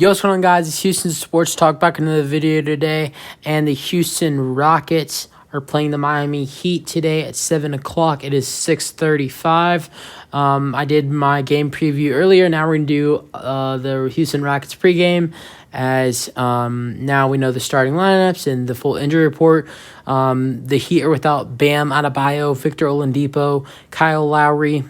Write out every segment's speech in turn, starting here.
Yo, what's going on, guys? It's Houston Sports Talk back in another video today, and the Houston Rockets are playing the Miami Heat today at 7 o'clock. It is 6:35. I did my game preview earlier. Now we're going to do the Houston Rockets pregame, as now we know the starting lineups and the full injury report. The Heat are without Bam Adebayo, Victor Oladipo, Kyle Lowry.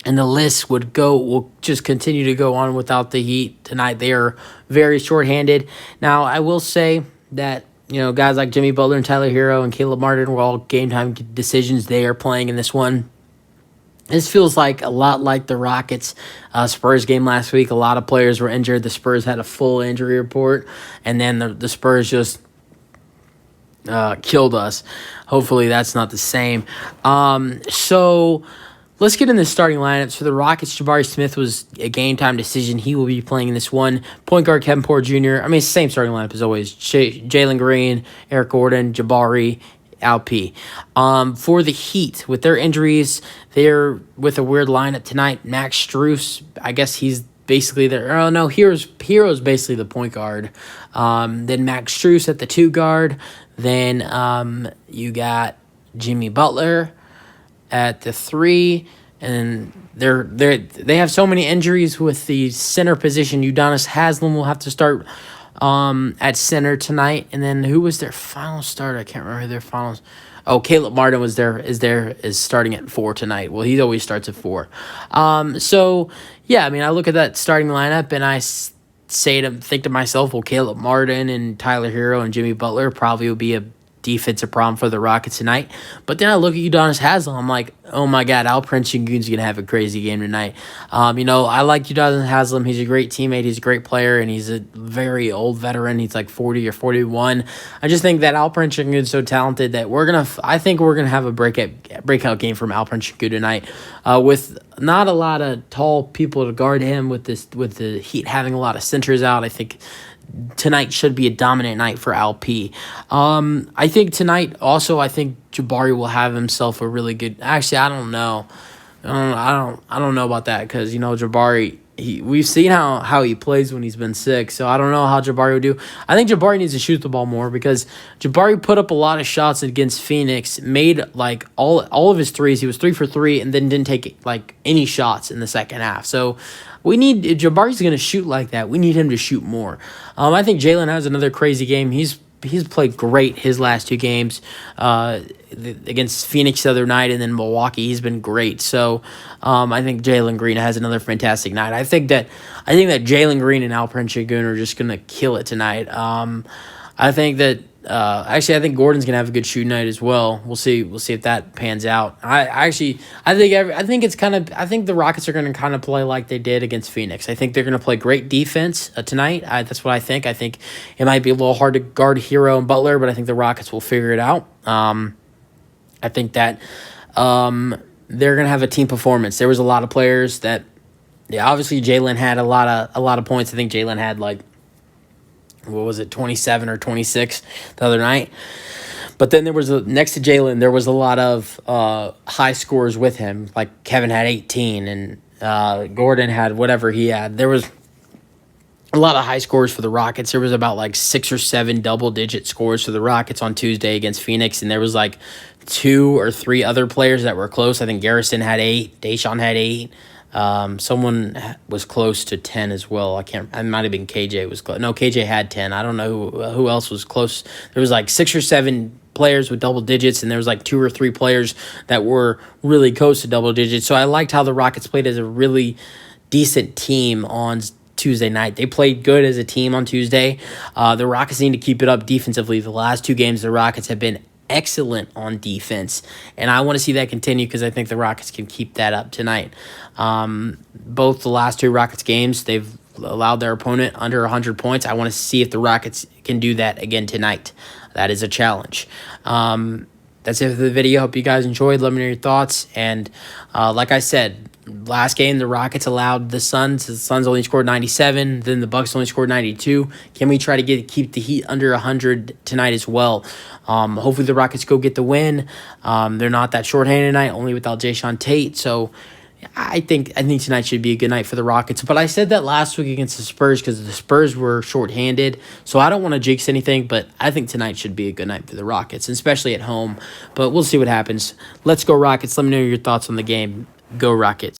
And the list will just continue to go on without the Heat tonight. They are very shorthanded. Now, I will say that, guys like Jimmy Butler and Tyler Hero and Caleb Martin were all game time decisions. They are playing in this one. This feels like a lot like the Rockets Spurs game last week. A lot of players were injured. The Spurs had a full injury report, and then the Spurs just killed us. Hopefully that's not the same. Let's get in the starting lineups. For the Rockets, Jabari Smith was a game-time decision. He will be playing in this one. Point guard, Kevin Porter Jr. It's the same starting lineup as always. Jalen Green, Eric Gordon, Jabari, Alp. For the Heat, with their injuries, they're with a weird lineup tonight. Max Strus, I guess he's basically there. Oh, no, Hero's basically the point guard. Then Max Strus at the 2 guard. Then you got Jimmy Butler at the 3, and they have so many injuries with the center position. Udonis Haslem will have to start at center tonight. And then who was their final starter? I can't remember their finals. Oh, Caleb Martin is starting at 4 tonight. Well, he always starts at 4. I look at that starting lineup and I think to myself, well, Caleb Martin and Tyler Hero and Jimmy Butler probably will be a defensive problem for the Rockets tonight. But then I look at Udonis Haslem. I'm like, oh my God, Alperen Sengun's going to have a crazy game tonight. I like Udonis Haslem. He's a great teammate. He's a great player, and he's a very old veteran. He's like 40 or 41. I just think that Alperen Sengun's so talented that I think we're going to have a breakout game from Alperen Sengun tonight, with not a lot of tall people to guard him, with the Heat having a lot of centers out. I think tonight should be a dominant night for Alp. I think tonight also, I think Jabari will have himself a really good. Actually, I don't know. I don't know about that, because Jabari. We've seen how he plays when he's been sick, so I don't know how Jabari would do. I think Jabari needs to shoot the ball more, because Jabari put up a lot of shots against Phoenix, made like all of his threes. He was 3 for 3, and then didn't take like any shots in the second half. So if Jabari's going to shoot like that, we need him to shoot more. I think Jalen has another crazy game. He's played great his last 2 games, against Phoenix the other night, and then Milwaukee. He's been great. So I think Jalen Green has another fantastic night. I think that Jalen Green and Alperen Sengun are just gonna kill it tonight. I think Gordon's gonna have a good shooting night as well. We'll see if that pans out. I think the Rockets are gonna kind of play like they did against Phoenix. I think they're gonna play great defense tonight. That's what I think. I think it might be a little hard to guard Hero and Butler, but I think the Rockets will figure it out. I think that they're gonna have a team performance. There was a lot of players that, obviously Jalen had a lot of points. I think Jalen had 27 or 26 the other night. But then next to Jalen, there was a lot of high scores with him. Like Kevin had 18, and Gordon had whatever he had. There was a lot of high scores for the Rockets. There was about 6 or 7 double-digit scores for the Rockets on Tuesday against Phoenix, and there was 2 or 3 other players that were close. I think Garrison had 8, Deshaun had 8. Someone was close to 10 as well. It might have been KJ was close. No, KJ had 10. I don't know who else was close. There was 6 or 7 players with double digits, and there was 2 or 3 players that were really close to double digits. So I liked how the Rockets played as a really decent team on Tuesday night. They played good as a team on Tuesday. The Rockets need to keep it up defensively. The last 2 games, the Rockets have been excellent on defense, and I want to see that continue, because I think the Rockets can keep that up tonight. Both the last 2 Rockets games, they've allowed their opponent under 100 points. I want to see if the Rockets can do that again tonight. That is a challenge. That's it for the video. Hope you guys enjoyed. Let me know your thoughts. And like I said, last game the Rockets allowed the Suns. The Suns only scored 97. Then the Bucks only scored 92. Can we try to keep the Heat under 100 tonight as well? Hopefully the Rockets go get the win. They're not that shorthanded tonight, only without Jayshawn Tate. So I think tonight should be a good night for the Rockets. But I said that last week against the Spurs because the Spurs were shorthanded. So I don't want to jinx anything, but I think tonight should be a good night for the Rockets, especially at home. But we'll see what happens. Let's go Rockets. Let me know your thoughts on the game. Go Rockets.